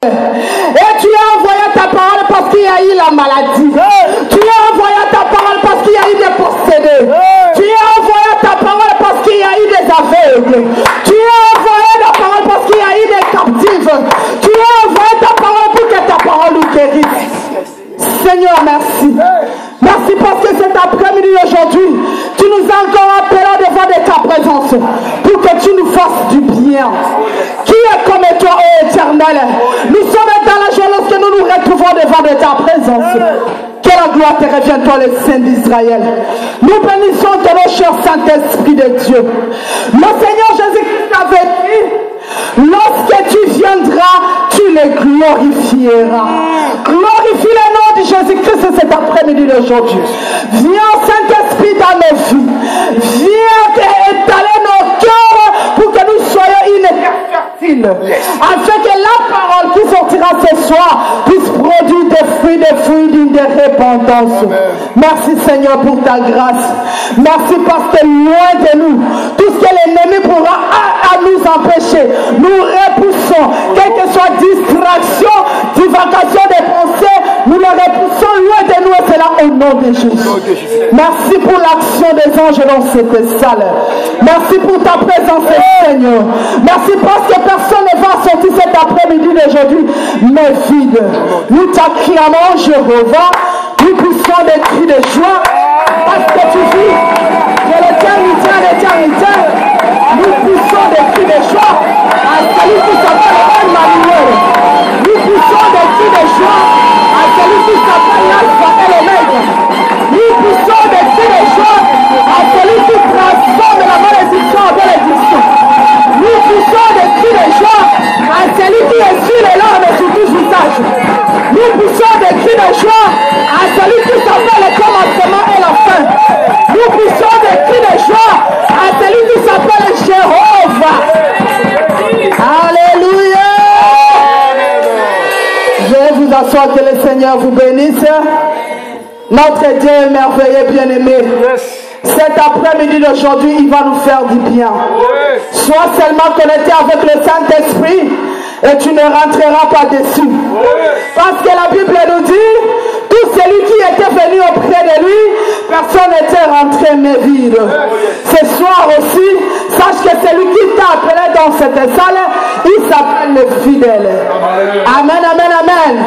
Et tu as envoyé ta parole parce qu'il y a eu la maladie. Tu as envoyé ta parole parce qu'il y a eu des possédés. Tu as envoyé ta parole parce qu'il y a eu des aveugles. Tu as envoyé ta parole parce qu'il y a eu des captifs. Tu as envoyé ta parole pour que ta parole nous guérisse. Seigneur, merci. Merci parce que cet après-midi aujourd'hui, tu nous as encore appelés devant de ta présence pour que tu nous fasses du bien. Qui est comme toi, ô Éternel? Nous sommes dans la joie lorsque nous nous retrouvons devant de ta présence. Que la gloire te revienne, toi, le Saint d'Israël. Nous bénissons ton cher Saint-Esprit de Dieu. Le Seigneur Jésus-Christ avait dit, lorsque tu viendras, tu le glorifieras. Glorifie le nom de Jésus-Christ cet après-midi d'aujourd'hui. Viens, Saint-Esprit, dans nos vies. Viens étaler nos cœurs pour que nous soyons une terre fertile. Afin que la parole qui sortira ce soir puisse produire des fruits dignes de repentance. Merci Seigneur pour ta grâce. Merci parce que loin de nous, tout ce que l'ennemi pourra à nous empêcher, nous repoussons. Quelle que soit distraction, divacation des pensées, nous les repoussons loin de nous et c'est là au nom de Jésus. Merci pour l'action des anges dans cette salle. Merci pour ta présence Seigneur. Merci parce que personne ne va sortir cet après-midi d'aujourd'hui mais vide. Nous t'acclamons Jéhovah. Nous poussons des cris de joie parce que tu vis de l'éternité à l'éternité. Nous poussons des cris de joie à celui qui s'appelle Emmanuel. Nous poussons des cris de joie à celui qui s'appelle l'Alpha et l'Omega. Nous poussons des cris de joie à celui qui transforme la malédiction en bénédiction. Nous poussons des cris de joie à celui qui essuie les larmes sur tout visage. Nous poussons des cris de joie à celui qui s'appelle le commencement et la fin. Nous poussons des cris de joie à celui qui s'appelle Jéhovah. Alléluia. Je vais vous asseoir, que le Seigneur vous bénisse. Notre Dieu est merveilleux, bien-aimé. Cet après-midi d'aujourd'hui, il va nous faire du bien. Sois seulement connecté avec le Saint-Esprit et tu ne rentreras pas dessus. Parce que la Bible nous dit, tout celui qui était venu auprès de lui, personne n'était rentré mais vide. Ce soir aussi, sache que celui qui t'a appelé dans cette salle, il s'appelle le fidèle. Amen, amen, amen.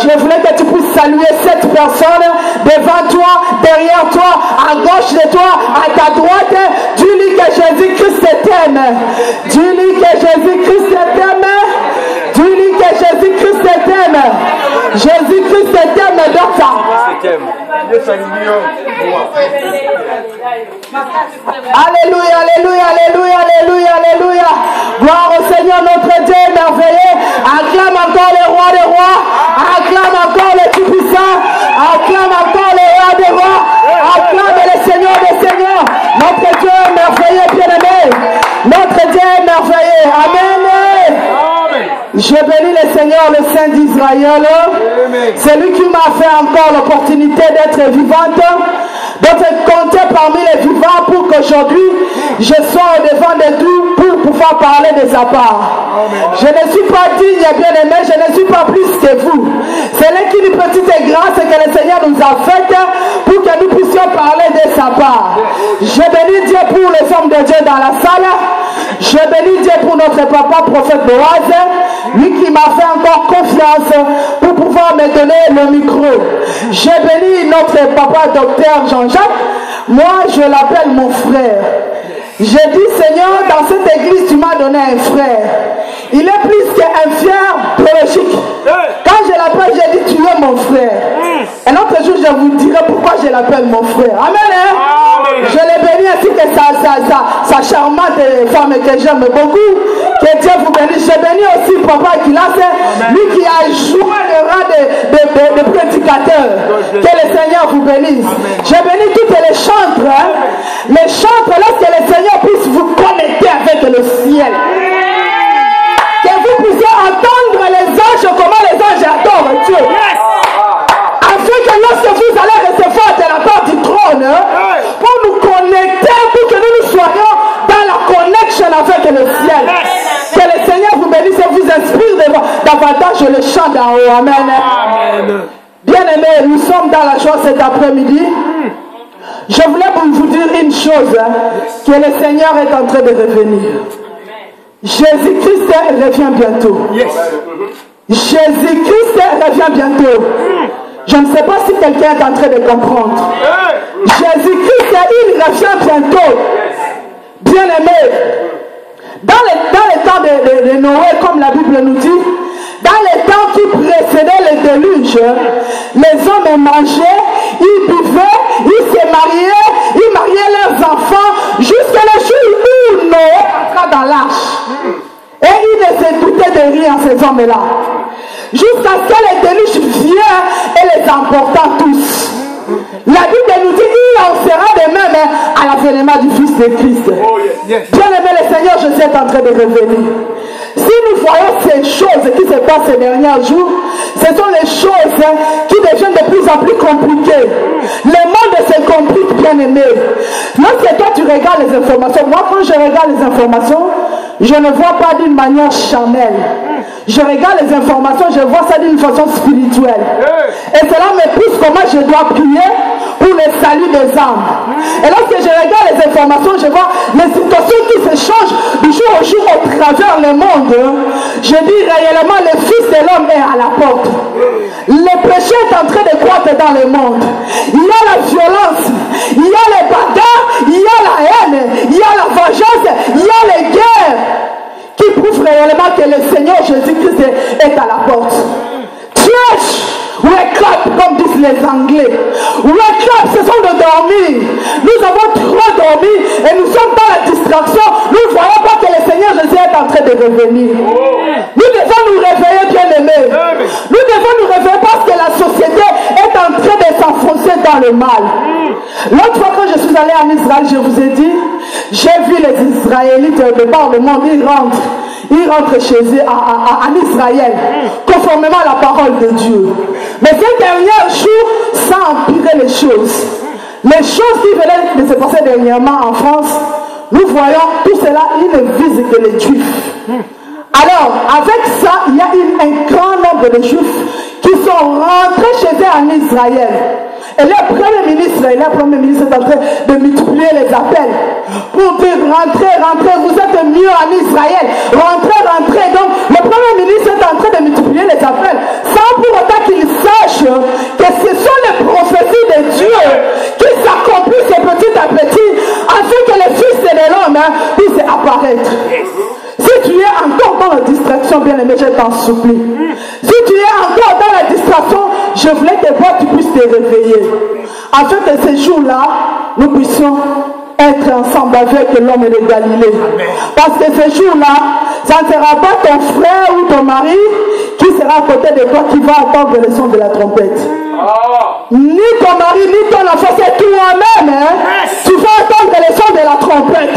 Je voulais que tu puisses saluer cette personne devant toi, derrière toi, à gauche de toi, à ta droite. Dis-lui que Jésus-Christ t'aime. Dis-lui que Jésus-Christ t'aime. Dis-lui que Jésus-Christ t'aime. Jésus-Christ t'aime, docteur. Alléluia, alléluia, alléluia, alléluia, alléluia. Gloire au Seigneur notre Dieu merveilleux. Acclame encore le roi des rois. Acclame encore le Tout-Puissant. Acclame encore le roi des rois. Acclame le Seigneur des seigneurs. Notre Dieu est merveilleux, bien-aimé. Notre Dieu est merveilleux. Amen. Je bénis le Seigneur, le Saint d'Israël. C'est lui qui m'a fait encore l'opportunité d'être vivante, d'être compté parmi les vivants pour qu'aujourd'hui je sois au devant de tout pour pouvoir parler de sa part. Je ne suis pas digne, bien aimé, je ne suis pas plus que vous. C'est l'une petite grâce que le Seigneur nous a faite pour que nous puissions parler de sa part. Je bénis Dieu pour les hommes de Dieu dans la salle. Je bénis Dieu pour notre papa, prophète Boaz, lui qui m'a fait encore confiance pour pouvoir me donner le micro. Je bénis notre papa, docteur Jean-Jacques. Moi, je l'appelle mon frère. J'ai dit, Seigneur, dans cette église, tu m'as donné un frère. Il est plus qu'un frère biologique. Quand je l'appelle, j'ai dit, tu es mon frère. Un autre jour, je vous dirai pourquoi je l'appelle mon frère. Amen. Hein? Je l'ai béni ainsi que sa charmante femme que j'aime beaucoup. Que Dieu vous bénisse. Je bénis aussi papa Kilas, lui qui a joué le rang de prédicateur. Que le Seigneur vous bénisse. Je bénis toutes les chantres. Hein? Les chantres, lorsque le Seigneur puisse vous connecter avec le ciel. Que vous puissiez entendre les anges, comment les anges adorent Dieu. Afin que lorsque vous allez recevoir de la part du trône, pour nous connecter, pour que nous soyons dans la connexion avec le ciel. Que le Seigneur vous bénisse et vous inspire dans m'entend, je le chante en haut. Amen. Amen. Bien-aimés, nous sommes dans la joie cet après-midi. Je voulais vous dire une chose, que le Seigneur est en train de revenir. Jésus-Christ revient bientôt. Jésus-Christ revient bientôt. Je ne sais pas si quelqu'un est en train de comprendre. Jésus-Christ, il revient bientôt. Bien-aimés, dans les temps de Noé, comme la Bible nous dit, dans les temps qui précédaient le déluge, les hommes mangeaient, ils buvaient, ils se mariaient, ils mariaient leurs enfants, jusqu'à le jour où Noé entra dans l'arche. Et ils ne se doutaient de rien, ces hommes-là. Jusqu'à ce que le déluge vienne et les emporta tous. La Bible nous dit qu'il en sera de même à l'avènement du Fils de Christ. Bien-aimé le Seigneur, je suis en train de revenir. Si nous voyons ces choses qui se passent ces derniers jours, ce sont les choses qui deviennent de plus en plus compliquées. Le monde se complique, bien-aimé. Lorsque toi tu regardes les informations, moi quand je regarde les informations, je ne vois pas d'une manière charnelle. Je regarde les informations, je vois ça d'une façon spirituelle. Et cela me pousse comment je dois prier pour le salut des âmes. Et lorsque je regarde les informations, je vois les situations qui se changent du jour au jour au travers le monde. Je dis réellement, le Fils de l'homme est à la porte. Le péché est en train de croître dans le monde. Il y a la violence, il y a les bagarres, il y a la haine, il y a la vengeance, il y a les guerres qui prouvent réellement que le Seigneur Jésus-Christ est à la porte. Church, wake up, comme disent les Anglais. Wake up, ce sont de dormir. Nous avons trop dormi et nous sommes dans la distraction. Nous ne voyons pas que le Seigneur Jésus est en train de revenir. Nous devons nous réveiller, bien-aimés. Nous devons nous réveiller parce que la société est en train de s'enfoncer dans le mal. L'autre fois quand je suis allé en Israël, je vous ai dit, j'ai vu les Israélites de par le monde, ils rentrent chez eux en Israël, conformément à la parole de Dieu. Mais ces derniers jours, ça a empiré les choses. Les choses qui venaient de se passer dernièrement en France, nous voyons tout cela, ils ne visent que les Juifs. Alors, avec ça, il y a un grand nombre de Juifs qui sont rentrés chez eux en Israël. Et le Premier ministre est en train de multiplier les appels pour dire rentrez, vous êtes mieux en Israël, rentrez. Donc, le Premier ministre est en train de multiplier les appels sans pour autant qu'il sache que ce sont les prophéties de Dieu qui s'accomplissent petit à petit afin que le Fils de l'homme puisse apparaître. Si tu es encore dans la distraction, bien-aimé, je t'en supplie. Si tu es encore dans la distraction, je voulais que toi, tu puisses te réveiller. Afin que ces jours-là, nous puissions être ensemble avec l'homme de Galilée. Parce que ces jours-là, ça ne sera pas ton frère ou ton mari qui sera à côté de toi qui va entendre le son de la trompette. Ni ton mari, ni ton enfant, c'est toi-même. Tu vas entendre le son de la trompette.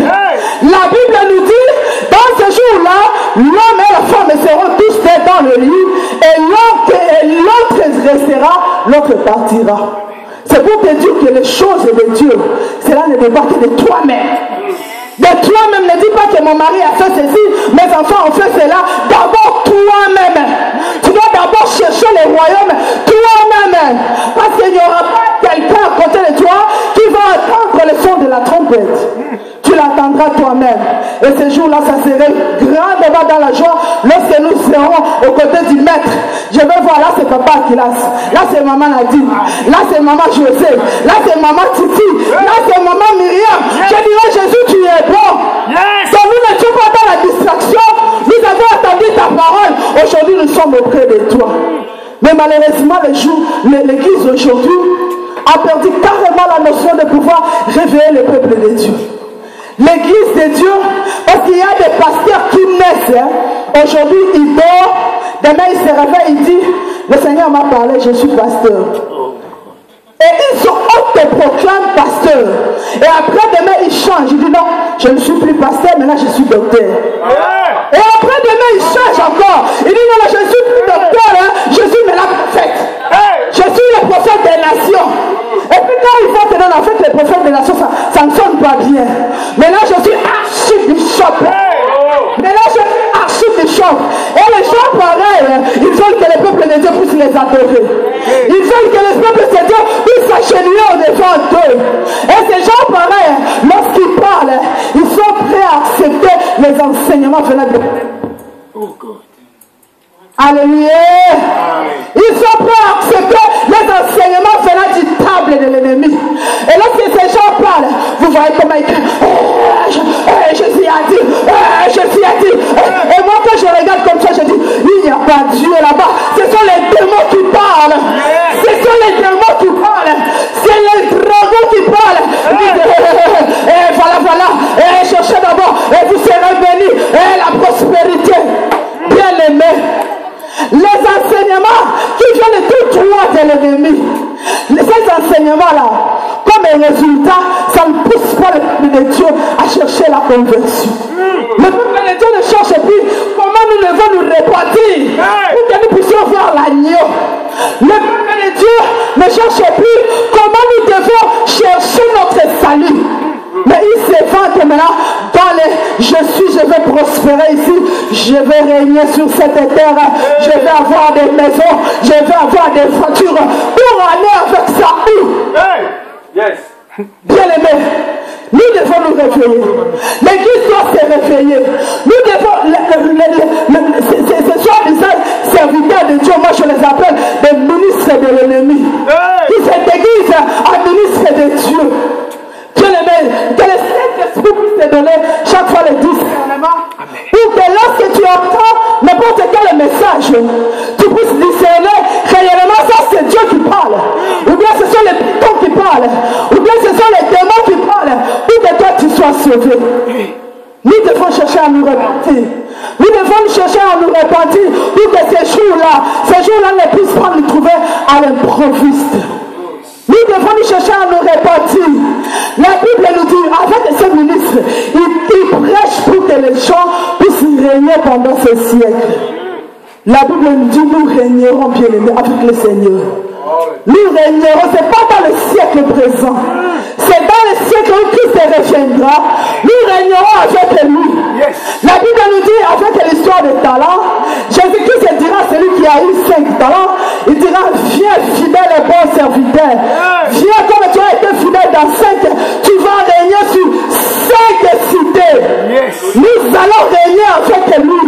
La Bible nous dit, dans ce jour-là, l'homme et la femme seront tous dans le lit, et l'autre restera, l'autre partira. C'est pour te dire que les choses de Dieu, cela ne dépend que de toi-même. De toi-même, ne dis pas que mon mari a fait ceci, mes enfants ont fait cela. D'abord toi-même. Tu dois d'abord chercher le royaume toi-même. Parce qu'il n'y aura pas quelqu'un à côté de toi qui va entendre le son de la trompette. Tu l'attendras toi-même. Et ce jour-là, ça serait grand débat dans la joie lorsque nous serons aux côtés du maître. Je vais voir, là c'est papa Akilas, là c'est maman Nadine, là c'est maman José, là c'est maman Titi, là c'est maman Myriam. Je dirais, Jésus, tu es bon. Donc nous n'étions pas dans la distraction, nous avons entendu ta parole. Aujourd'hui, nous sommes auprès de toi. Mais malheureusement, l'église aujourd'hui a perdu carrément la notion de pouvoir réveiller le peuple de Dieu. L'église de Dieu, parce qu'il y a des pasteurs qui naissent. Aujourd'hui, il dort. Demain, il se réveille, il dit, le Seigneur m'a parlé, je suis pasteur. Et ils sont autoproclament pasteur. Et après, demain, il change. Il dit non, je ne suis plus pasteur, maintenant je suis docteur. Et après, demain, il change encore. Il dit non, je ne suis plus docteur, je suis maintenant prophète. Je suis le prophète des nations. Et puis quand il va te donner, en fait, le prophète des nations, ça ne sonne pas bien. Maintenant, je suis archibishop. Maintenant, je suis archibishop. Et les gens, pareil, ils les adorer. Ils veulent que le peuple de Dieu puisse s'agenouiller au-devant d'eux. Et ces gens pareils, lorsqu'ils parlent, ils sont prêts à accepter les enseignements venant de Dieu. Alléluia. Ils sont prêts à accepter les enseignements venant du table de l'ennemi. Et lorsque ces gens parlent, vous voyez comment ils disent Jésus a dit, Jésus a dit. Et moi quand je regarde comme ça, je dis, il n'y a pas Dieu là-bas. Ce sont les démons qui parlent. Ce sont les démons qui parlent. C'est les dragons qui parlent. Et voilà. Et cherchez d'abord. Et vous serez bénis. Et la prospérité. Bien aimé. Les enseignements qui viennent de tout droit de l'ennemi, ces enseignements-là, comme un résultat, ça ne pousse pas le peuple de Dieu à chercher la conversion. Le peuple de Dieu ne cherche plus comment nous devons nous repentir pour que nous puissions voir l'agneau. Le peuple de Dieu ne cherche plus comment nous devons chercher notre salut. Mais il s'évente maintenant dans les je vais prospérer ici, je vais régner sur cette terre, je vais avoir des maisons, je vais avoir des voitures pour aller avec ça. Bien aimé, nous devons nous réveiller. L'église doit se réveiller. Nous devons, ce soir des serviteurs de Dieu, moi je les appelle des ministres de l'ennemi. Qui se déguisent en ministres de Dieu. Que le Saint-Esprit puisse te donner chaque fois le discernement pour que lorsque tu entends n'importe quel message, tu puisses discerner réellement ça c'est Dieu qui parle, ou bien ce sont les pitons qui parlent, ou bien ce sont les démons qui parlent, pour que toi tu sois sauvé. Nous devons chercher à nous repentir. Nous devons chercher à nous repentir pour que ces jours-là ne puissent pas nous trouver à l'improviste. Nous devons nous chercher à nous repentir. La Bible nous dit, avec ces ministres, ils prêchent pour que les gens puissent régner pendant ce siècle. La Bible nous dit, nous régnerons bien aimés avec le Seigneur. Nous régnerons, ce n'est pas dans le siècle présent. C'est dans le siècle où Christ reviendra. Nous régnerons avec lui. La Bible nous dit, avec l'histoire des talents, Jésus-Christ dira à celui qui a eu 5 talents, il dira, viens fidèle et bon serviteur. Viens comme tu as été fidèle dans 5, tu vas régner sur 5 cités. Nous allons régner avec lui.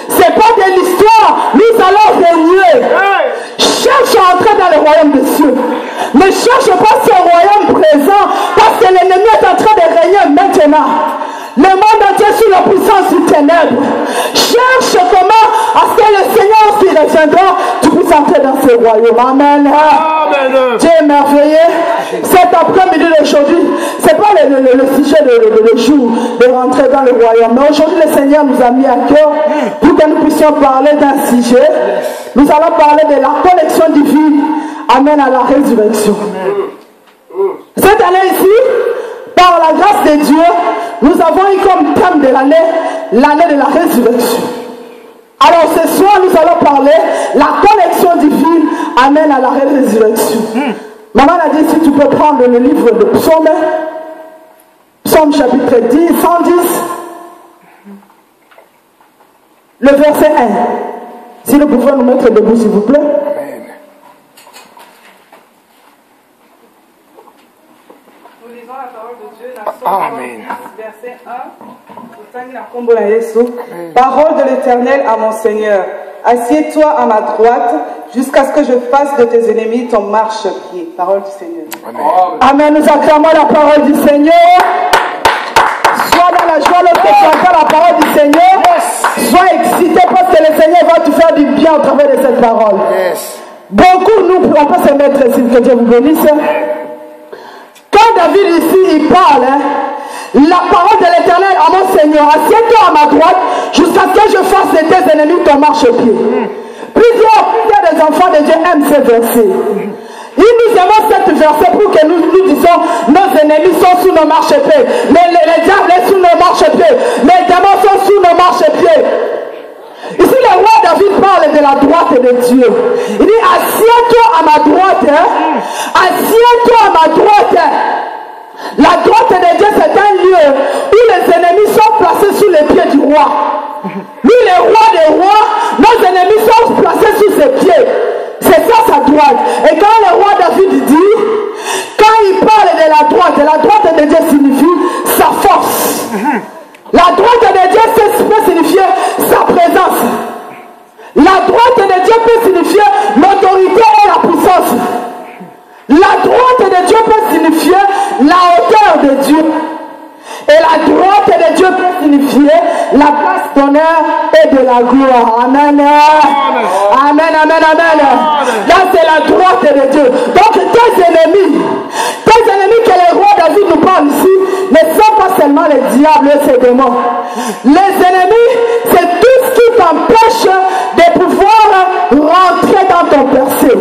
Ce n'est pas de l'histoire, nous allons régner. Cherche à entrer dans le royaume des cieux. Ne cherche pas ce royaume présent, parce que l'ennemi est en train de régner maintenant. Le monde entier sous la puissance du ténèbre. Cherche comment à ce que le Seigneur qui reviendra, tu puisses entrer dans ce royaume. Amen. Amen. Dieu est merveilleux. Cet après-midi d'aujourd'hui, ce n'est pas le sujet de jour de rentrer dans le royaume. Mais aujourd'hui, le Seigneur nous a mis à cœur pour que nous puissions parler d'un sujet. Nous allons parler de la connexion divine. Amen à la résurrection. Cette année ici, par la grâce de Dieu, nous avons eu comme thème de l'année de la résurrection. Alors ce soir, nous allons parler de la connexion divine amène à la résurrection. Maman a dit, si tu peux prendre le livre de Psaume, Psaume chapitre 10, 110, le verset 1. Si nous pouvons nous mettre debout, s'il vous plaît. Amen. Verset 1. Parole de l'Éternel à mon Seigneur. Assieds-toi à ma droite jusqu'à ce que je fasse de tes ennemis ton marchepied. Parole du Seigneur. Amen. Amen. Nous acclamons la parole du Seigneur. Sois dans la joie lorsque tu entends la parole du Seigneur. Sois excité parce que le Seigneur va te faire du bien au travers de cette parole. Beaucoup nous, on peut se mettre ici, que Dieu vous bénisse. Quand David ici, il parle, la parole de l'Éternel à mon Seigneur, assieds-toi à ma droite jusqu'à ce que je fasse de tes ennemis ton marchepied. Plusieurs des enfants de Dieu aiment ce verset. Ils nous aimons cette verset pour que nous disions nos ennemis sont sous nos marchepieds. Les diables sont sous nos marchepieds. Les démons sont sous nos marchepieds. Ici, le roi David parle de la droite de Dieu. Il dit, assieds-toi à ma droite. Assieds-toi à ma droite. La droite de Dieu, c'est un lieu où les ennemis sont placés sous les pieds du roi. Lui, le roi des rois, nos ennemis sont placés sous ses pieds. C'est Et quand le roi David dit, quand il parle de la droite de Dieu signifie sa force. La droite de Dieu peut signifier sa présence. La droite de Dieu peut signifier l'autorité et la puissance. La droite de Dieu peut signifier la hauteur de Dieu. Et la droite de Dieu peut signifier la place d'honneur et de la gloire. Amen. Amen, amen, amen. Là, c'est la droite de Dieu. Donc, tes ennemis que le roi David nous parle ici, ne sont pas seulement les diables et ses démons. Les ennemis, c'est tout ce qui t'empêche de pouvoir rentrer dans ton percé.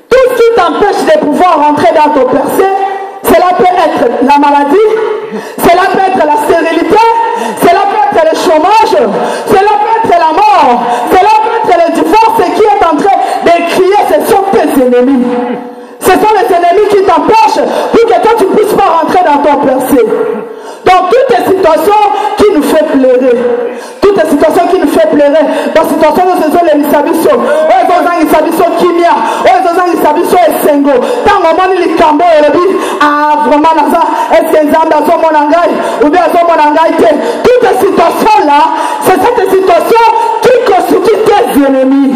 Tout ce qui t'empêche de pouvoir rentrer dans ton percé, cela peut être la maladie, cela peut être la stérilité, cela peut être le chômage, cela peut être la mort, cela peut être le divorce. Ce qui est en train de crier, ce sont tes ennemis. Ce sont les ennemis qui t'empêchent pour que toi tu ne puisses pas rentrer dans ton percé. Donc toutes les situations qui nous font pleurer, toutes les situations qui nous font pleurer, dans les situations où ce sont les misabiso, où ils ont un misabiso kimia, où ils ont un misabiso esengo, tant au moment où les cambo et le dit, ah vraiment est-ce que les âmes sont mon engaï, ou bien sont mon engaï. Toutes les situations là, c'est cette situation qui constitue tes ennemis.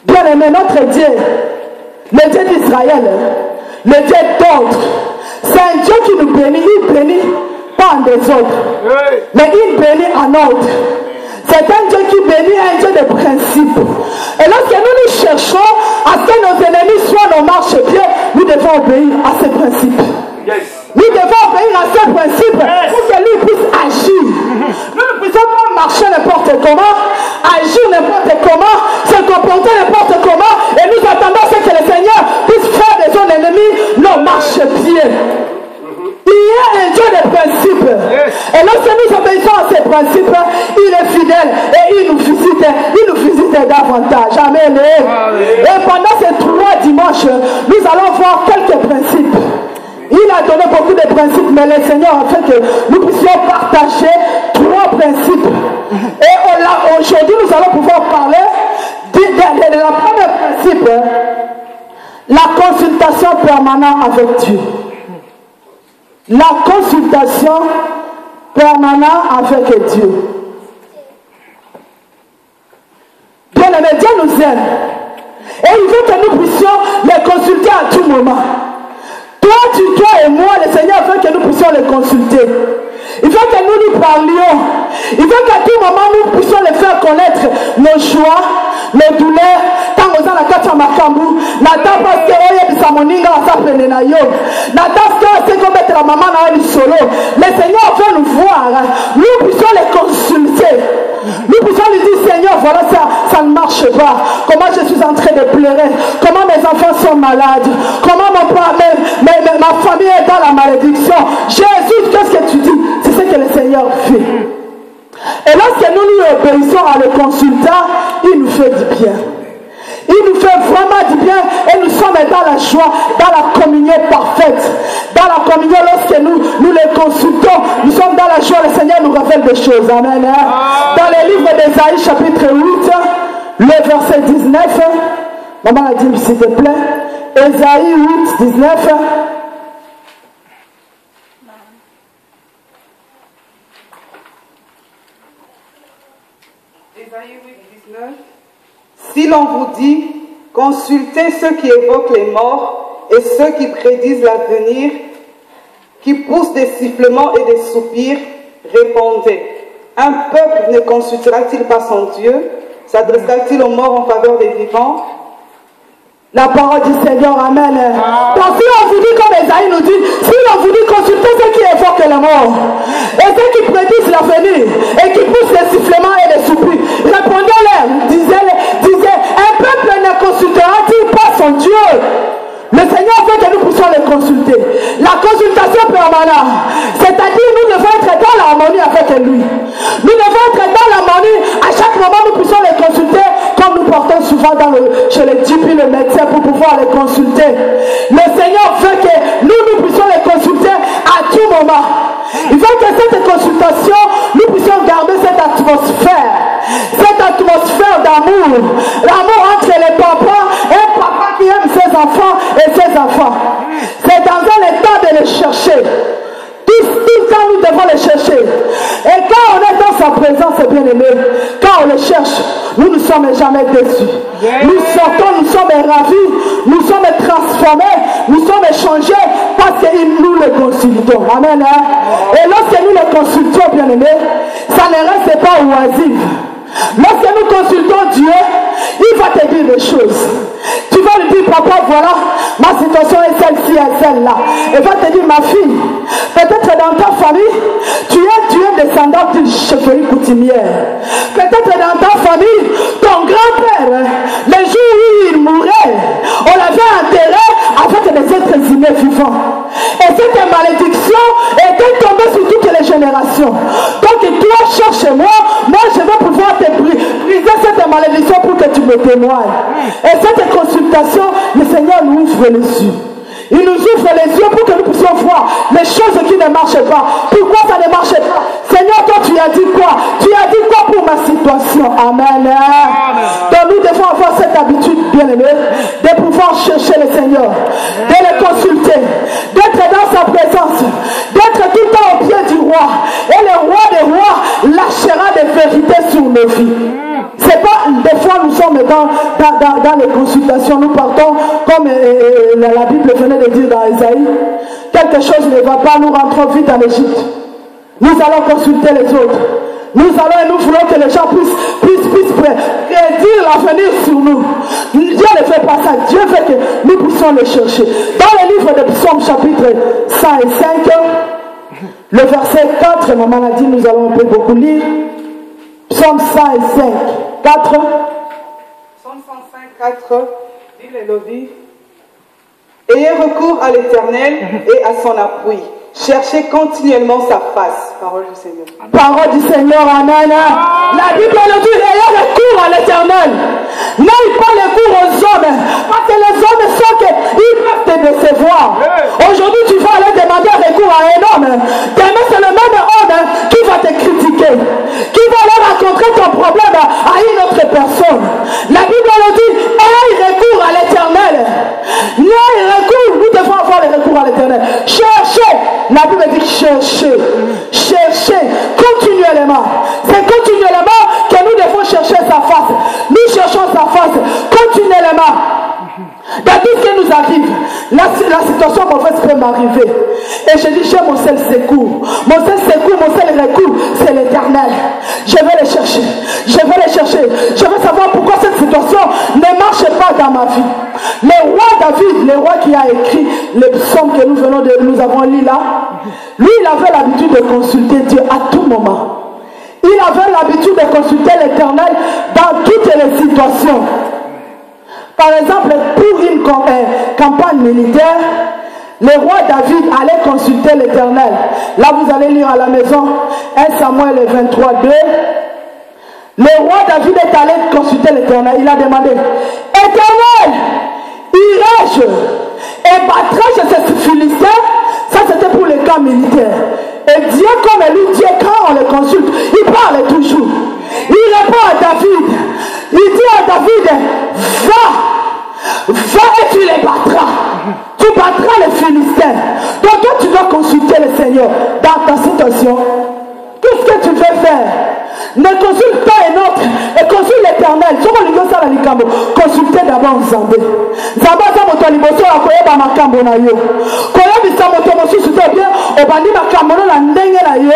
Bien aimé, notre Dieu, le Dieu d'Israël, le Dieu d'ordre, c'est un Dieu qui nous bénit. Il bénit pas en désordre, mais il bénit en ordre. C'est un Dieu qui bénit, un Dieu de principe. Et lorsque nous cherchons à ce que nos ennemis soient nos marchepieds, nous devons obéir à ces principes. Nous devons obéir à ces principes pour que lui puisse agir. Nous ne pouvons pas marcher n'importe comment, agir n'importe comment, se comporter n'importe comment, et nous attendons ce que le Seigneur puisse faire de son ennemi nos marchepieds. Il y a un Dieu de principes. Et lorsque nous obéissons à ces principes, il est fidèle et il nous visite davantage. Amen. Et pendant ces 3 dimanches, nous allons voir quelques principes. Il a donné beaucoup de principes, mais le Seigneur a fait que nous puissions partager 3 principes. Et aujourd'hui, nous allons pouvoir parler de la première principe, la consultation permanente avec Dieu. La consultation permanente avec Dieu. Bien aimé, Dieu nous aime. Et il veut que nous puissions les consulter à tout moment. Toi et moi, le Seigneur veut que nous puissions les consulter. Il veut que nous parlions. Il veut qu'à tout moment nous puissions les faire connaître nos joies, nos douleurs. Quand on a la carte à Makambu, Nata parce que oye bisamoninga asapene na yo. Nata parce que c'est comme être la maman na oli solo. Le Seigneur veut nous voir. Nous puissions les consulter. Nous puissions lui dire, Seigneur, voilà ça ne marche pas. Comment je suis en train de pleurer. Comment mes enfants sont malades. Comment ma famille est dans la malédiction. Jésus, qu'est-ce que tu dis? C'est ce que le Seigneur fait. Et lorsque nous lui obéissons à le consultant, il nous fait du bien. Il nous fait vraiment du bien et nous sommes dans la joie, dans la communion parfaite. Dans la communion, lorsque nous les consultons, nous sommes dans la joie, le Seigneur nous révèle des choses. Amen. Dans le livre d'Ésaïe, chapitre 8, le verset 19, maman a dit, s'il te plaît, Ésaïe 8, 19. Ésaïe 8, 19. Si l'on vous dit, consultez ceux qui évoquent les morts et ceux qui prédisent l'avenir, qui poussent des sifflements et des soupirs, répondez. Un peuple ne consultera-t-il pas son Dieu? S'adressera-t-il aux morts en faveur des vivants? La parole du Seigneur, amen. Donc si on vous dit, comme Esaïe nous dit, si on vous dit consultez ceux qui évoquent la mort et ceux qui prédisent l'avenir et qui poussent les sifflements et les soupirs, répondez-leur, disait, un peuple ne consultera-t-il pas son Dieu? Le Seigneur veut que nous puissions les consulter. La consultation permanente, c'est-à-dire nous devons être dans l'harmonie avec lui. Nous devons être dans l'harmonie. À chaque moment, nous puissions les consulter comme nous portons souvent chez les DP, le médecin, pour pouvoir les consulter. Le Seigneur veut que nous puissions les consulter à tout moment. Il veut que cette consultation, nous puissions garder cette atmosphère d'amour. L'amour entre les papas, un papa ses enfants. C'est dans un état de les chercher. Tout le temps, nous devons les chercher. Et quand on est dans sa présence, bien aimé, quand on les cherche, nous ne sommes jamais déçus. Nous sortons, nous sommes ravis, nous sommes transformés, nous sommes changés parce que nous les consultons. Amen. Et lorsque nous les consultons, bien aimé, ça ne reste pas oisif. Lorsque nous consultons Dieu, il va te dire des choses. Tu vas lui dire, papa, voilà, ma situation est celle-ci et celle-là. Il va te dire, ma fille, peut-être dans ta famille, tu es descendant d'une chefferie coutumière. Peut-être dans ta famille, ton grand-père, le jour où il mourait, on l'avait enterré avec des êtres humains vivants. Et cette malédiction était tombée sur toutes les générations. Donc toi, cherche-moi, moi je vais pouvoir te briser cette malédiction pour que tu me témoignes. Et cette consultation, le Seigneur nous ouvre les yeux. Il nous ouvre les yeux pour que nous puissions voir les choses qui ne marchent pas. Pourquoi ça ne marche pas? Seigneur, toi tu as dit quoi? Tu as dit quoi pour ma situation? Amen. Donc nous devons avoir cette habitude, bien aimé, de pouvoir chercher le Seigneur, de le consulter, d'être dans sa présence, d'être tout le temps au pied du roi. Et le roi des rois lâchera des vérités sur nos vies. C'est pas, des fois nous sommes dans les consultations, nous partons comme la Bible venait de dire dans Isaïe, quelque chose ne va pas, nous rentrons vite en Égypte. Nous allons consulter les autres. Nous allons et nous voulons que les gens puissent prédire l'avenir sur nous. Dieu ne fait pas ça. Dieu veut que nous puissions le chercher. Dans le livre de Psaume chapitre 105, le verset 4, maman l'a dit, nous allons un peu beaucoup lire. Psaume 105, 4. Psaume 105, 4. Dis-le. Ayez recours à l'Éternel et à son appui. Cherchez continuellement sa face. Parole du Seigneur. Parole du Seigneur, amen. La Bible nous dit, ayez recours à l'Éternel. N'aille pas recours aux hommes. Parce que les hommes sont qu'ils peuvent te décevoir. Aujourd'hui, tu vas aller demander recours à un homme. Demain, c'est le même homme qui va te critiquer. Qui va aller raconter ton problème à une autre personne. La Bible nous dit, ayez recours à l'Éternel. N'ayez recours, nous devons avoir le recours à l'Éternel. Cherchez. La Bible dit chercher, chercher continuellement. C'est continuellement que nous devons chercher sa face. Nous cherchons sa face continuellement. Dans tout ce qui nous arrive, la situation mauvaise peut m'arriver. Et je dis, j'ai mon seul secours. Mon seul secours, mon seul recours, c'est l'Éternel. Je vais le chercher. Je vais le chercher. Je veux savoir pourquoi cette situation ne marche pas dans ma vie. Le roi David, le roi qui a écrit le psaume que nous avons lu là, lui, il avait l'habitude de consulter Dieu à tout moment. Il avait l'habitude de consulter l'Éternel dans toutes les situations. Par exemple, pour une campagne militaire, le roi David allait consulter l'Éternel. Là, vous allez lire à la maison 1 Samuel 23, 2. Le roi David est allé consulter l'Éternel. Il a demandé, Éternel, irai-je et battrai-je ces Philistins? Ça, c'était pour les camps militaires. Et Dieu, comme lui, Dieu, quand on le consulte, il parle toujours. Il répond à David. Il dit à David, va et tu les battras. Tu battras les Philistins. Donc toi, tu dois consulter le Seigneur dans ta situation. Tout ce que tu veux faire, ne consulte pas un autre et consulte l'Éternel. Consultez d'abord Nzambe. Nzambe aza moto liboso ya koyeba makambo na yo. Koyebisa moto mosusu te bien obandi makambo na ndenge na yo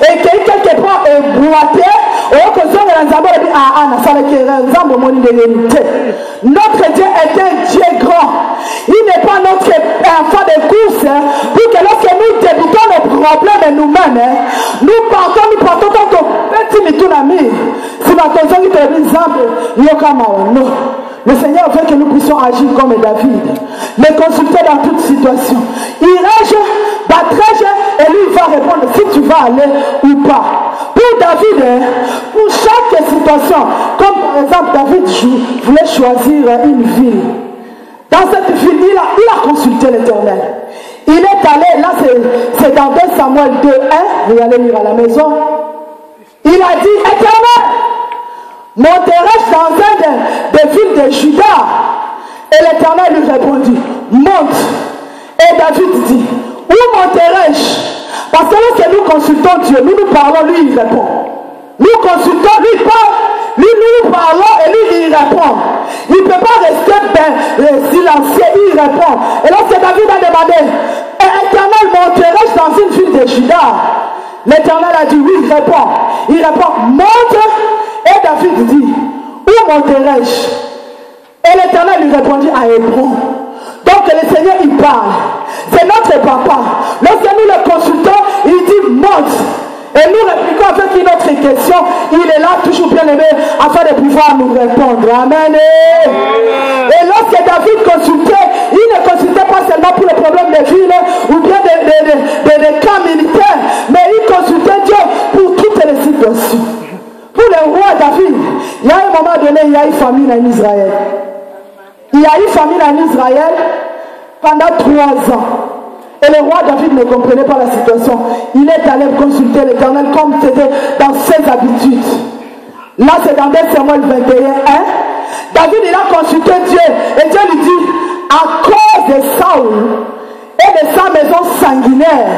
ekei quelque part eboite oyokozongela Nzambe olobi nasalaki erreur Nzambe omoni ndenge te. Notre Dieu est un Dieu grand. Il n'est pas notre enfant de course pour que lorsque nous débutons nos problèmes nous-mêmes, nous partons tant que petit mitunami. Si ma tonzongi te dit Nzambe yokama no. Le Seigneur veut que nous puissions agir comme David, le consulter dans toute situation. Irai-je, battrai-je, et lui il va répondre si tu vas aller ou pas. Pour David, pour chaque situation, comme par exemple David voulait choisir une ville. Dans cette ville, il a consulté l'Éternel. Il est allé, là c'est dans 2 Samuel 2, 1, vous allez lire à la maison. Il a dit, Éternel, monterai-je dans un des villes de Juda? Et l'Éternel lui répondit, monte. Et David dit, où monterai-je? Parce que lorsque nous consultons Dieu, nous parlons, lui il répond. Nous consultons, lui parle, lui nous parlons et lui il répond. Il ne peut pas rester silencieux, il répond. Et lorsque David a demandé, Éternel, monterai-je dans une ville de Juda? L'Éternel a dit, oui, il répond. Il répond, monte. Et David dit, où monterai-je? Et l'Éternel lui répondit, à Hébron. Donc le Seigneur il parle. C'est notre papa. Lorsque nous le consultons, il dit monte. Et nous répliquons avec une autre question. Il est là toujours bien aimé afin de pouvoir nous répondre. Amen. Et lorsque David consultait, il ne consultait pas seulement pour les problèmes de ville ou bien des camps militaires, mais il consultait Dieu pour toutes les situations. Pour le roi David, il y a un moment donné, il y a une famine en Israël. Il y a eu famine en Israël pendant 3 ans. Et le roi David ne comprenait pas la situation. Il est allé consulter l'Éternel comme c'était dans ses habitudes. Là, c'est dans 2 Samuel 21. David, il a consulté Dieu. Et Dieu lui dit, à cause de Saül et de sa maison sanguinaire,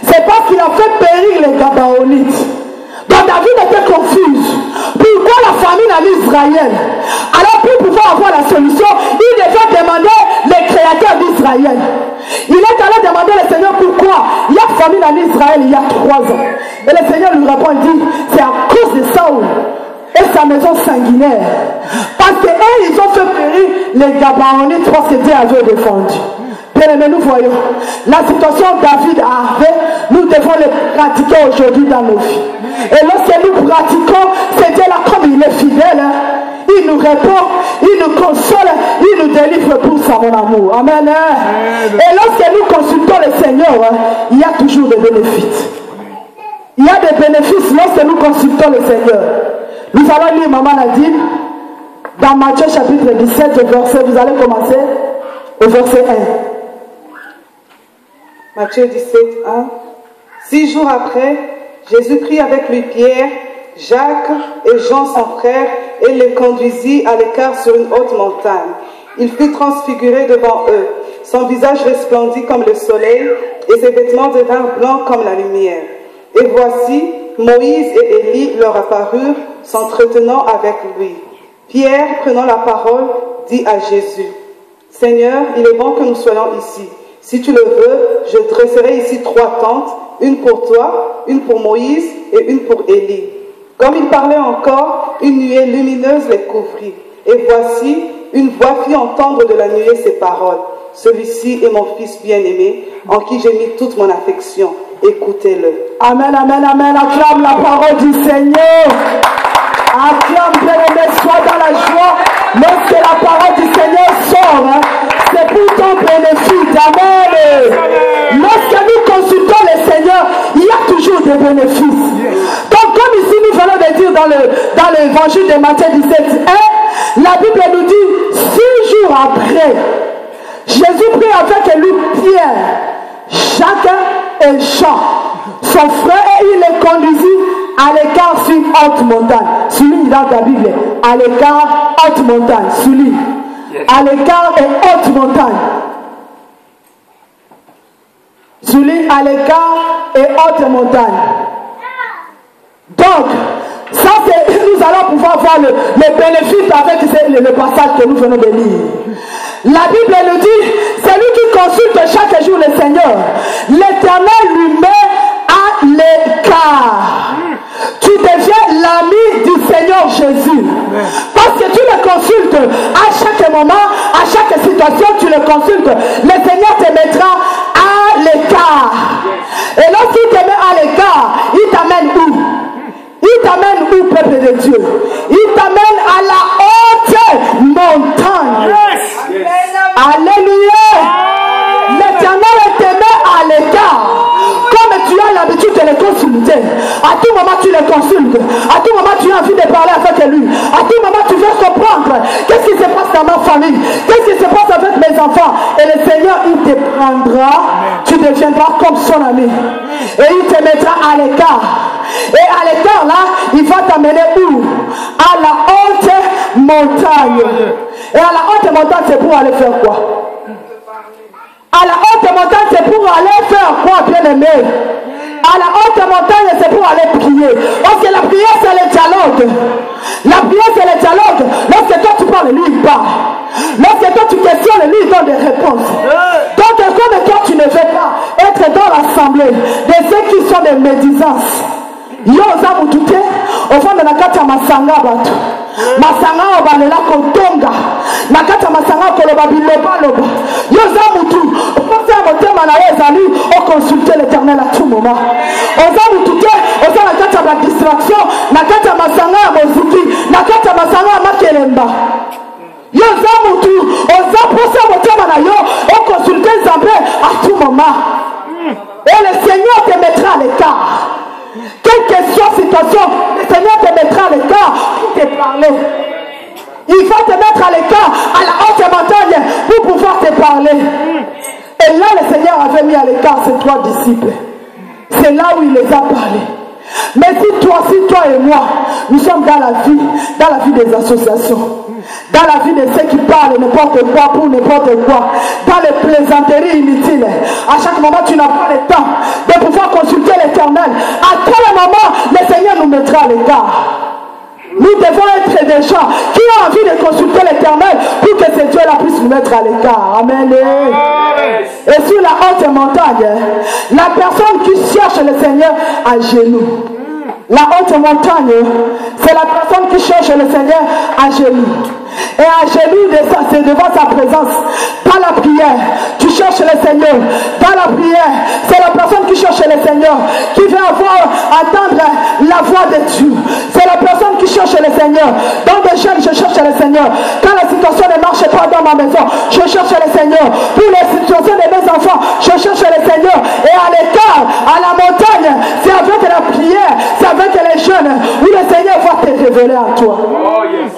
c'est parce qu'il a fait périr les Gabaonites. Donc David était confus. Pourquoi la famine en Israël? Alors pour pouvoir avoir la solution, il devait demander le créateur d'Israël. Il est allé demander au Seigneur pourquoi il y a famine en Israël il y a 3 ans. Et le Seigneur lui répond, il dit, c'est à cause de Saül et sa maison sanguinaire. Parce que eux, ils ont fait périr les Gabaonites parce que Dieu avait défendu. Bien aimé, nous voyons la situation David a arrivé, nous devons le pratiquer aujourd'hui dans nos vies. Et lorsque nous pratiquons, c'est Dieu là comme il est fidèle. Il nous répond, il nous console, il nous délivre pour ça, mon amour. Amen. Et lorsque nous consultons le Seigneur, il y a toujours des bénéfices. Il y a des bénéfices lorsque nous consultons le Seigneur. Nous allons lire Maman Nadine dans Matthieu chapitre 17, verset, vous allez commencer au verset 1. Matthieu 17, 1. 6 jours après, Jésus prit avec lui Pierre, Jacques et Jean son frère et les conduisit à l'écart sur une haute montagne. Il fut transfiguré devant eux. Son visage resplendit comme le soleil et ses vêtements devinrent blancs comme la lumière. Et voici, Moïse et Élie leur apparurent, s'entretenant avec lui. Pierre, prenant la parole, dit à Jésus, « Seigneur, il est bon que nous soyons ici. Si tu le veux, je dresserai ici 3 tentes, une pour toi, une pour Moïse et une pour Élie. » Comme il parlait encore, une nuée lumineuse les couvrit. Et voici, une voix fit entendre de la nuée ces paroles. « Celui-ci est mon fils bien-aimé, en qui j'ai mis toute mon affection. Écoutez-le. » Amen, amen, amen. Acclame la parole du Seigneur. Acclame, bien-aimé, sois dans la joie. Lorsque la parole du Seigneur sort, c'est pour ton bénéfice. Amen. Lorsque nous consultons le Seigneur, il y a toujours des bénéfices. Donc, comme ici nous venons de dire dans l'évangile de Matthieu 17, la Bible nous dit, 6 jours après, Jésus prit avec lui Pierre, Jacques et Jean, son frère, et il les conduisit à l'écart sur une haute montagne. Souligne dans ta Bible, à l'écart, haute montagne. Souligne. À l'écart et haute montagne. Souligne à l'écart et haute montagne. Donc, ça c'est, nous allons pouvoir voir le bénéfice avec le passage que nous venons de lire. La Bible nous dit, c'est lui qui consulte chaque jour le Seigneur. L'Éternel lui met à l'écart. Tu deviens l'ami du Seigneur Jésus. Parce que tu le consultes à chaque moment, à chaque situation, tu le consultes. Le Seigneur te mettra à l'écart. Et lorsqu'il te met à l'écart, il t'amène où? Il t'amène où, peuple de Dieu? Il t'amène à la haute montagne. Alléluia. L'Éternel te met à l'écart. Comme tu as l'habitude de le consulter, à tout moment tu le consultes, à tout moment tu as envie de parler avec lui, à tout moment tu veux comprendre qu'est-ce qui se passe dans ma famille, qu'est-ce qui se passe avec mes enfants. Et le Seigneur, il te prendra, tu deviendras comme son ami. Et il te mettra à l'écart. Et à l'écart là, il va t'amener où? À la haute montagne. Et à la haute montagne, c'est pour aller faire quoi? À la haute montagne, c'est pour aller faire quoi, bien aimé? À la haute montagne, c'est pour aller prier. Parce que la prière, c'est le dialogue. La prière, c'est le dialogue. Lorsque toi, tu parles, lui, il parle. Lorsque toi, tu questionnes, lui, il donne des réponses. Donc, comme toi, tu ne veux pas être dans l'assemblée de ceux qui sont des médisances. Yo ozamu tute ofanda na kati ya masanga bato masanga obalela kotonga na kati ya masanga koloba biloba loba yo ozamu tu opose ya motema na ye ezali oconsulter l'Éternel à tout moment ozamu tute oza na kati ya ba distraction na kati ya masanga ya moziki na kati ya masanga ya makelemba yo ozamu tu oza pose ya motema na yo oconsulter Nzambe à tout moment et le Seigneur te mettra à l'écart. Quelle que soit la situation, le Seigneur te mettra à l'écart pour te parler. Il va te mettre à l'écart à la haute montagne pour pouvoir te parler. Et là, le Seigneur avait mis à l'écart ses 3 disciples. C'est là où il les a parlé. Mais si toi et moi, nous sommes dans la vie des associations, dans la vie de ceux qui parlent n'importe quoi pour n'importe quoi, dans les plaisanteries inutiles, à chaque moment tu n'as pas le temps de pouvoir consulter l'Éternel. À quel moment le Seigneur nous mettra à l'écart? Nous devons être des gens qui ont envie de consulter l'Éternel pour que ce Dieu-là puisse nous mettre à l'écart. Amen. Et sur la haute montagne, la personne qui cherche le Seigneur à genoux. La haute montagne, c'est la personne qui cherche le Seigneur à genoux. Et à genoux, c'est devant sa présence. Dans la prière, tu cherches le Seigneur. Dans la prière, c'est la personne qui cherche le Seigneur, qui veut entendre la voix de Dieu. C'est la personne qui cherche le Seigneur. Dans des jeunes, je cherche le Seigneur. Quand la situation ne marche pas dans ma maison, je cherche le Seigneur. Pour les situations de mes enfants, je cherche le Seigneur. Et à l'écart, à la montagne, c'est avec la prière, c'est avec les jeunes, où le Seigneur va te révéler à toi. Oh yes.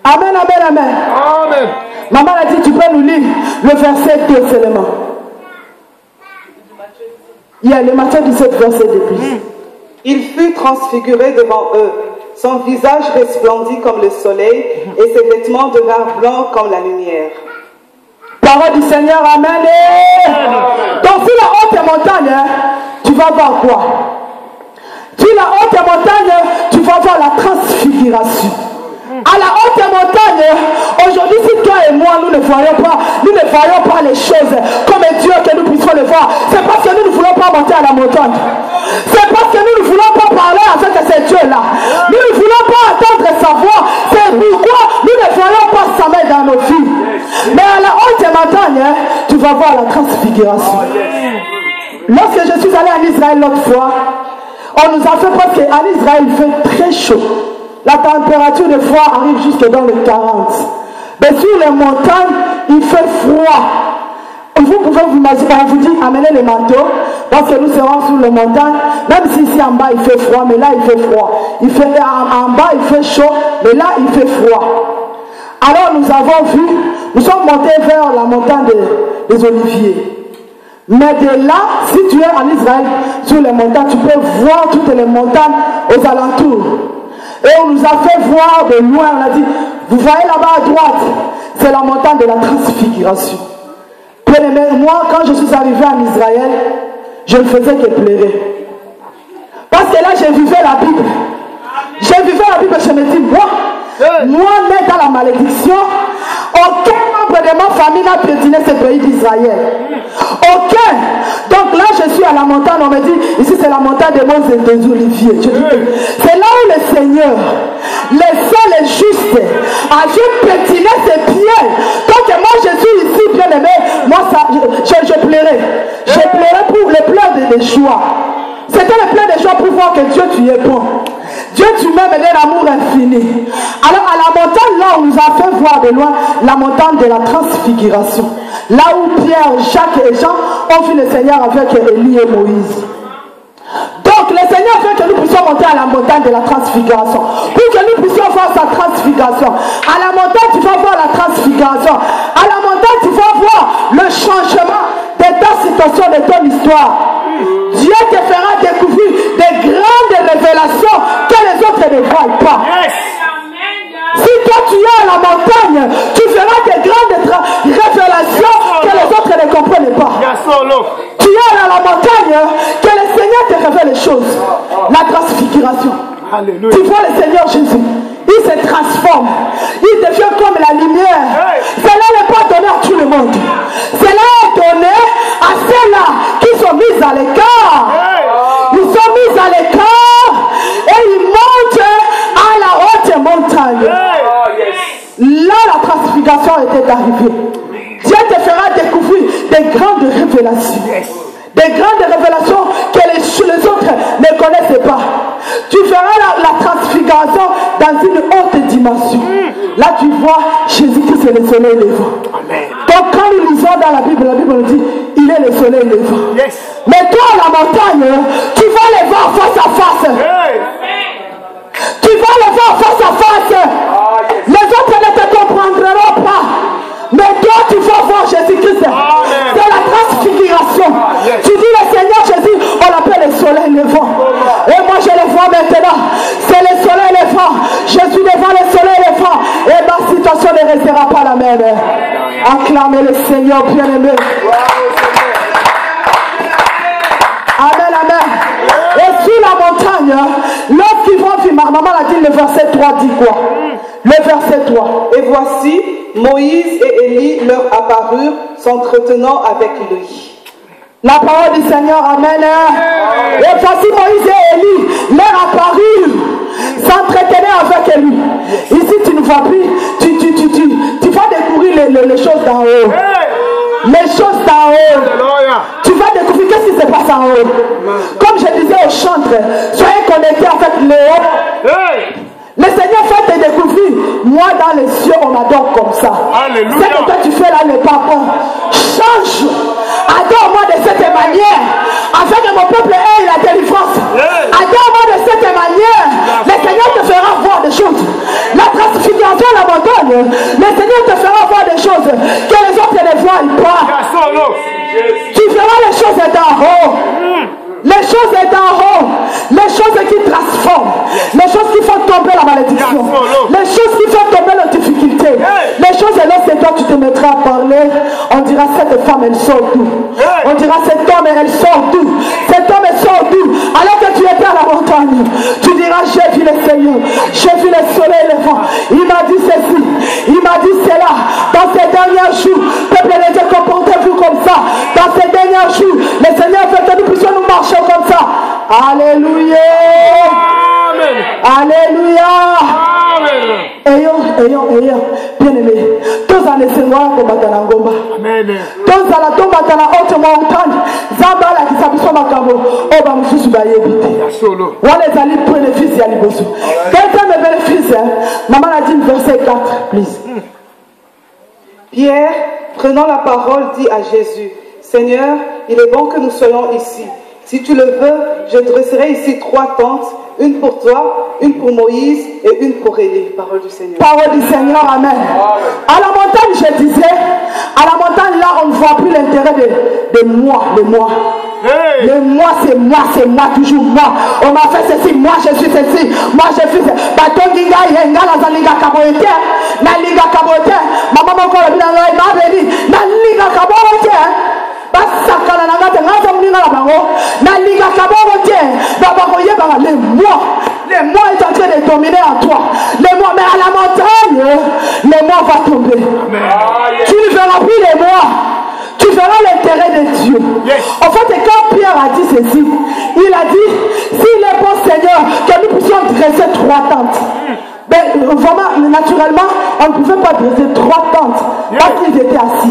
Amen, amen, amen. Amen. Maman a dit, tu peux nous lire le verset 2 seulement. Il y a le Matthieu 17, verset 2 plus. Il fut transfiguré devant eux. Son visage resplendit comme le soleil et ses vêtements devinrent blancs comme la lumière. Parole du Seigneur, amen. Donc, sur la haute montagne, tu vas voir quoi? Sur la haute montagne, tu vas voir la transfiguration. À la haute montagne, aujourd'hui, si toi et moi, nous ne voyons pas les choses comme Dieu que nous puissions le voir. C'est parce que nous ne voulons pas monter à la montagne. C'est parce que nous ne voulons pas parler avec ce Dieu-là. Nous ne voulons pas entendre sa voix. C'est pourquoi nous ne voyons pas sa main dans nos vies. Mais à la haute montagne, tu vas voir la transfiguration. Lorsque je suis allé en Israël l'autre fois, on nous a fait parce qu'en Israël, il fait très chaud. La température des fois arrive jusque dans les 40. Mais sur les montagnes, il fait froid. Vous pouvez vous imaginer, on vous dit amenez les manteaux, parce que nous serons sur les montagnes, même si ici en bas il fait froid, mais là il fait froid. Il fait, en bas il fait chaud, mais là il fait froid. Alors nous avons vu, nous sommes montés vers la montagne des Oliviers. Mais de là, si tu es en Israël, sur les montagnes, tu peux voir toutes les montagnes aux alentours. Et on nous a fait voir de loin, on a dit, vous voyez là-bas à droite, c'est la montagne de la transfiguration. Moi, quand je suis arrivé en Israël, je ne faisais que pleurer. Parce que là, je vivais la Bible. Je vivais la Bible et je me dis, moi, né dans la malédiction, aucun membre de ma famille n'a piétiné ce pays d'Israël. Aucun. Donc là, je suis à la montagne, on me dit, ici c'est la montagne des Oliviers. C'est là où le Seigneur, le seul et juste, a dû pétiner ses pieds. Donc moi, je suis ici, bien aimé, moi, je pleurais. Je pleurais pour les pleurs de joie. C'était le plein de joie pour voir que Dieu, tu es bon. Dieu, tu m'aimes et l'amour infini. Alors, à la montagne, là, on nous a fait voir de loin la montagne de la transfiguration. Là où Pierre, Jacques et Jean ont vu le Seigneur avec Élie et Moïse. Donc, le Seigneur veut que nous puissions monter à la montagne de la transfiguration. Pour que nous puissions voir sa transfiguration. À la montagne, tu vas voir la transfiguration. À la montagne, tu vas voir le changement de ta situation, de ton histoire. Dieu te fera découvrir des grandes révélations que les autres ne voient pas. toi tu es à la montagne, tu verras des grandes révélations que les autres ne comprennent pas. Tu es à la montagne, que le Seigneur te révèle les choses. La transfiguration. Alléluia. Tu vois le Seigneur Jésus, il se transforme, il devient comme la lumière. Cela n'est pas donné à tout le monde. Cela est donné à ceux-là qui sont mis à l'écart. Ils sont mis à l'écart et ils montent à la haute montagne. Là, la transfiguration était arrivée. Dieu te fera découvrir des grandes révélations. Des grandes révélations que les autres ne connaissaient pas. Tu verras la transfiguration dans une haute dimension. Là, tu vois Jésus-Christ, c'est le soleil levant. Donc, quand nous lisons dans la Bible nous dit il est le soleil levant. Mais toi, à la montagne, tu vas les voir face à face. Tu vas les voir face à face. Les autres ne te comprendront pas. Mais toi, tu vas voir Jésus-Christ. C'est la transfiguration. Tu dis le Seigneur Jésus, on l'appelle le soleil levant. Et moi, je le vois maintenant. C'est le soleil levant. Je suis devant le soleil levant. Et ma situation ne restera pas la même. Acclamez le Seigneur bien-aimé. Amen, amen. Et sur la montagne, lorsqu'ils vont vivre, ma maman a dit le verset 3 dit quoi? Le verset 3. Et voici, Moïse et Élie leur apparurent, s'entretenant avec lui. La parole du Seigneur, amen. Et voici Moïse et Élie leur apparurent, s'entretenaient avec lui. Ici, tu ne vois plus, tu vas découvrir les choses d'en haut. Les choses d'en haut. Tu vas découvrir qu'est-ce qui se passe en haut. Comme je disais au chantre, soyez connectés avec le haut. Le Seigneur fait te découvrir. Moi, dans les cieux, on m'adore comme ça. Alléluia. Ce que toi tu fais là n'est pas bon. Change. Adore-moi de cette manière. Afin que mon peuple ait la délivrance. Adore-moi de cette manière. Le Seigneur te fera voir des choses. La transfiguration à la montagne. Le Seigneur te fera voir des choses que les autres ne voient pas. Tu verras les choses d'en haut. Les choses d'en haut, les choses qui transforment, les choses qui font tomber la malédiction, les choses qui font tomber la difficulté, les choses lorsque toi tu te mettras à parler, on dira cette femme elle sort d'où, on dira cet homme elle sort d'où, cet homme elle sort d'où, alors que tu étais à la montagne, tu diras j'ai vu le Seigneur, j'ai vu le soleil levant, il m'a dit ceci, il m'a dit cela, dans ces derniers jours, peuple de Dieu, comportez-vous comme ça, dans ces derniers jours, le Seigneur fait que nous puissions nous marcher comme ça. Alléluia. Amen. Alléluia. Amen. Ayons, bien aimé. Tous en essayant de Matanangomba. Amen. Tous à la tombe à la haute montagne. Zambala qui s'appelle Makambo. Oba Moussou Bayebite. Solo. On les a dit bénéfice à l'Ibosu. Quelqu'un me bénéficie. Maman a dit verset 4, please. Pierre, prenant la parole, dit à Jésus, Seigneur, il est bon que nous soyons ici. Si tu le veux, je dresserai ici 3 tentes, une pour toi, une pour Moïse et une pour Élie. Parole du Seigneur. Parole du Seigneur, amen. À la montagne, je disais, à la montagne, là, on ne voit plus l'intérêt de moi, de moi. Le moi, c'est moi, toujours moi. On m'a fait ceci, moi je suis ceci, moi je suis ceci. Bato Liga, Yenga, la Liga Kaboete, la Liga Kaboete, maman, mon corps, m'a béni, la Liga Kaboete. Les mois est en train de dominer en toi. Les mois, mais à la montagne, les mois vont tomber. Tu ne verras plus les mois. Tu verras l'intérêt de Dieu. En fait, quand Pierre a dit ceci, il a dit, s'il est bon Seigneur, que nous puissions dresser 3 tentes. Mais vraiment, naturellement, on ne pouvait pas dresser 3 tentes parce qu'ils étaient à 6.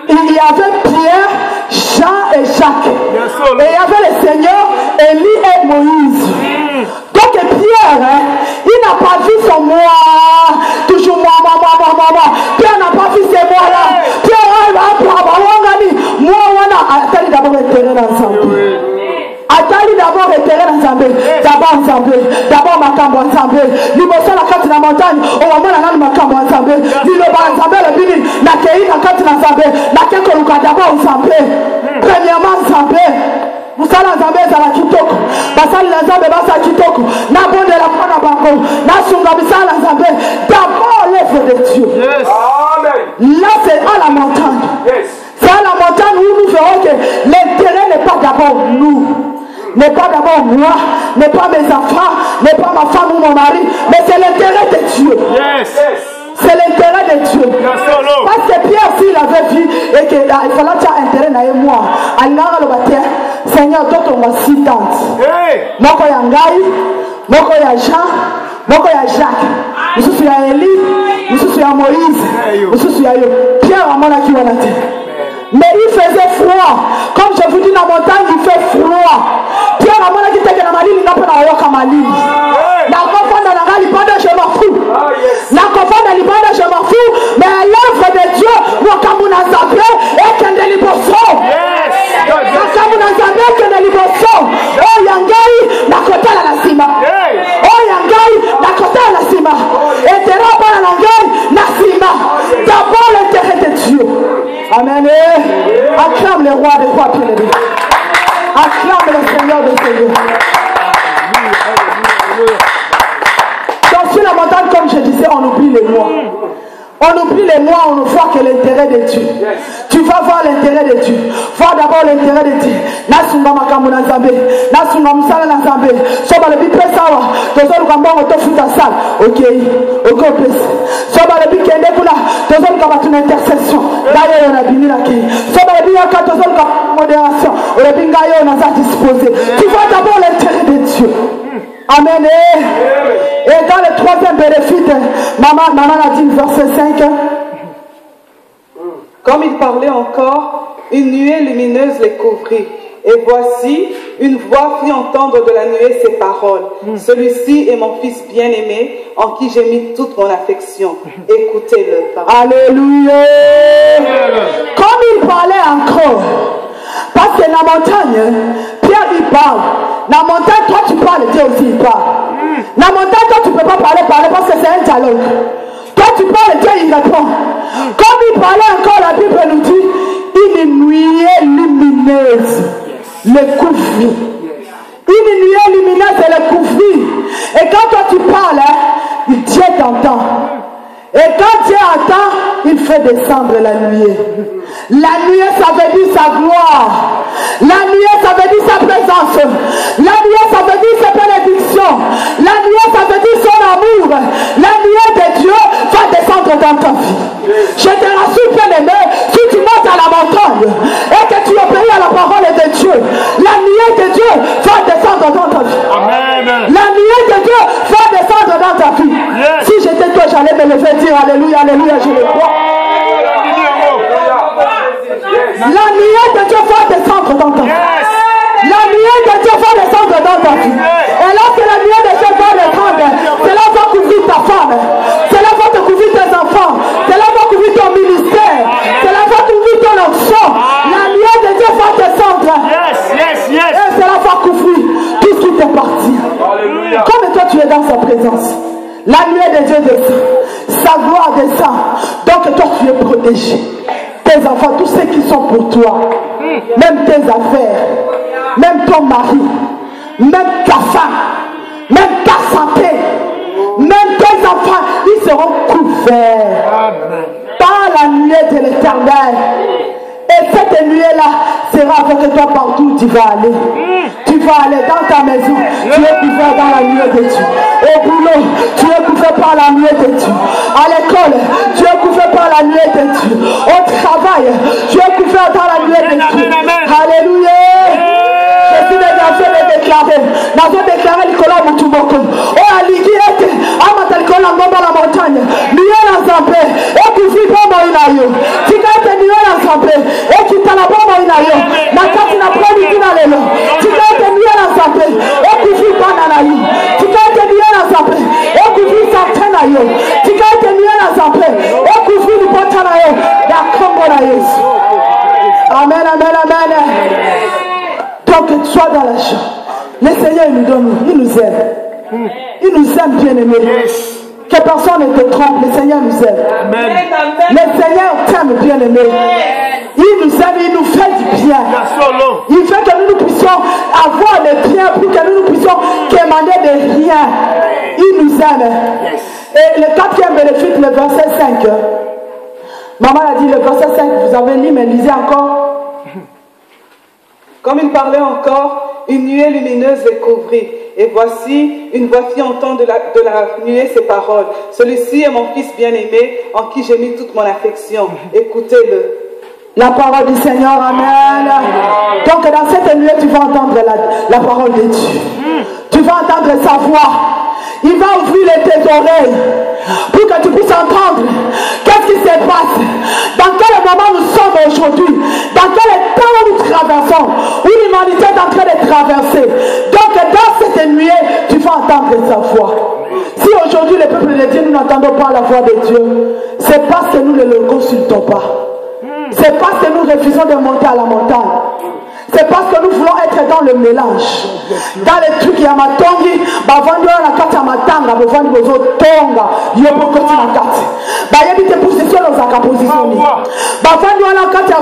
Il y avait Pierre, Jean et Jacques. Et il y avait le Seigneur, Élie et Moïse. Donc Pierre, il n'a pas vu son moi. Toujours moi. Pierre n'a pas vu ces mois-là. Pierre, moi, attendez d'abord le terrain ensemble. Attendez d'abord le terrain ensemble. D'abord ensemble. D'abord Makambo ensemble. L'immotion la carte de la montagne. Au moment où on a Makambo ensemble. L'illoba ensemble. Le bini. La kei la carte ensemble. La kekoluka d'abord ensemble. Premièrement ensemble. Vous savez ensemble, ça la kitoko. basali na nzambe basa kitoko na bonde la mwana bango na sunga bisala na nzambe. D'abord l'œuvre de Dieu. Yes. Là c'est à la montagne. Yes. C'est à la montagne où nous verrons que l'intérêt n'est pas d'abord nous, n'est pas d'abord moi, n'est pas mes enfants, n'est pas ma femme ou mon mari, mais c'est l'intérêt de Dieu. Yes. C'est l'intérêt de Dieu. Parce que Pierre, s'il avait vu et qu'il fallait avoir intérêt dans moi, alors le bâtiment, Seigneur, d'autres on va s'y tente. Moko ya Ngai, moko ya Jean, moko ya Jacques, mususu ya Élie, mususu ya Moïse, mususu ya Yo. Pierre a mon acquis en terre. Mais il faisait froid. Comme je vous dis, dans la montagne, il fait froid. Pierre a mon acquis était dans la maline, il n'a pas dans la maline. La confondre dans la libanda, je m'en fous. La confondre dans la libanda, je m'en fous. Mais l'œuvre de Dieu, moi, comme on a zappé, et qu'on est libre. Comme on a zappé, qu'on est libre. Oh, Yangai, la côté à la cima. Oh, Yangai, la côté à la cima. Et t'es là, pas la langue, la cima. D'abord l'intérêt de Dieu. Amen. Acclame le roi des rois, bien-aimés. Acclame le Seigneur des seigneurs. Donc sur la montagne, comme je disais, on oublie les mois. On oublie les mois, on ne voit que l'intérêt de Dieu. Tu vas voir l'intérêt de Dieu. Vois d'abord l'intérêt de Dieu. Nasunga makamu na Nzambe. Nasunga musala na Nzambe. Soba le bipe sawa. Tozo lukambo to futa sal. Ok. Ok pesi. Soba le bipe kende kula. Tozo lukamba tuna intercession. Dayo yona binira ki. Soba le bipe yaka tozo lukamba modération. Le binga yona za disposé. Tu vois d'abord l'intérêt de Dieu. Amen. Et dans le troisième bénéfice, maman a dit verset 5. Comme il parlait encore, une nuée lumineuse les couvrit. Et voici, une voix fit entendre de la nuée ces paroles. Celui-ci est mon fils bien-aimé, en qui j'ai mis toute mon affection. Écoutez-le. Alléluia. Comme il parlait encore, parce que la montagne, Pierre il parle. La montagne, toi tu parles, Dieu aussi il parle. La montagne, toi tu ne peux pas parler parce que c'est un dialogue. Toi tu parles, Dieu il répond. Comme il parlait encore, la Bible nous dit, une nuée lumineuse le couvrit. Une nuée lumineuse le couvrit. Et quand toi tu parles, Dieu t'entend. Et quand Dieu entend, il fait descendre la nuée. La nuée, ça veut dire sa gloire. La nuée, ça veut dire sa présence. La nuée, ça veut dire ses bénédictions. La nuée, ça veut dire son amour. La nuée de Dieu va descendre dans ta vie. Je te rassure, bien-aimé, si tu montes à la montagne et que tu obéis à la parole de Dieu, la nuée de Dieu va descendre dans ta vie. Amen. La nuée de Dieu va descendre dans ta vie. Yes. Si j'étais toi, j'allais me lever. Alléluia, alléluia, je le crois. La nuée de Dieu va descendre dans ta vie. La nuée de Dieu va descendre dans ta vie. Et lorsque la nuée de Dieu va descendre, cela va couvrir ta femme, cela va te couvrir tes enfants, cela va couvrir ton ministère, cela va couvrir ton enfant. La nuée de Dieu va descendre. Et cela va couvrir tout ce qui t'appartient. Comme toi tu es dans sa présence, la nuée de Dieu descend. Sa gloire descend. Donc toi tu es protégé. Tes enfants, tous ceux qui sont pour toi, même tes affaires, même ton mari, même ta femme, même ta santé, même tes enfants, ils seront couverts par la nuée de l'Éternel. Et cette nuée-là sera avec toi partout où tu vas aller. Tu vas aller dans ta maison, tu es couvert dans la nuée de Dieu. Au boulot, tu es couvert par la nuée de Dieu. À l'école, tu es couvert par la nuée de Dieu. Au travail, tu es couvert dans la nuée de Dieu. Alléluia. Je suis déjà fait de déclarer. Nous avons déclaré Nicolas Moutoumoko. Oh, à l'Iguiette, à Matalikona, dans la montagne. Nuée la Zambé. Et puis, vivons dans une aïe. Tu as été nuée la Zambé. Et tu t'en as pas dans une aïe. La carte n'a pas du tout dans les lots. Tu as été nuée la Zambé. Et puis, vivons dans la aïe. Tu as été nuée la Zambé. Et puis, vivons certaines aïe. Tu as été nuée la Zambé. Et puis, vivons du bon temps aïe. La Congo la Yesu. Amen, amen, amen. Donc, sois dans la joie. Le Seigneur il nous donne, il nous aime. Il nous aime, bien-aimé. Que personne ne te trompe, le Seigneur nous aime. Amen. Le Seigneur t'aime, bien-aimé. Il nous aime, il nous fait du bien. Il veut que nous puissions avoir le bien pour que nous puissions demander de rien. Il nous aime. Et le quatrième bénéfice, le verset 5. Maman a dit le verset 5, vous avez lu, mais lisez encore. Comme il parlait encore, une nuée lumineuse les couvrit. Et voici, une voix fit entendre de la nuée ces paroles. Celui-ci est mon fils bien-aimé, en qui j'ai mis toute mon affection. Écoutez-le. La parole du Seigneur, amen. Donc dans cette nuée, tu vas entendre la parole de Dieu. Tu vas entendre sa voix. Il va ouvrir tes oreilles pour que tu puisses entendre qu'est-ce qui se passe, dans quel moment nous sommes aujourd'hui, dans quel temps nous traversons, où l'humanité est en train de traverser. Donc dans cette nuée, tu vas entendre sa voix. Si aujourd'hui le peuple de Dieu, nous n'entendons pas la voix de Dieu, c'est parce que nous ne le consultons pas. C'est parce que nous refusons de monter à la montagne. C'est parce que nous voulons être dans le mélange. Dans les trucs, il y a ma tongi, bavandi la kati ya matanga, bavandi bozo tonga, yopo koti na kati. Ba yebite position dans sa position. Bavandi la kati ya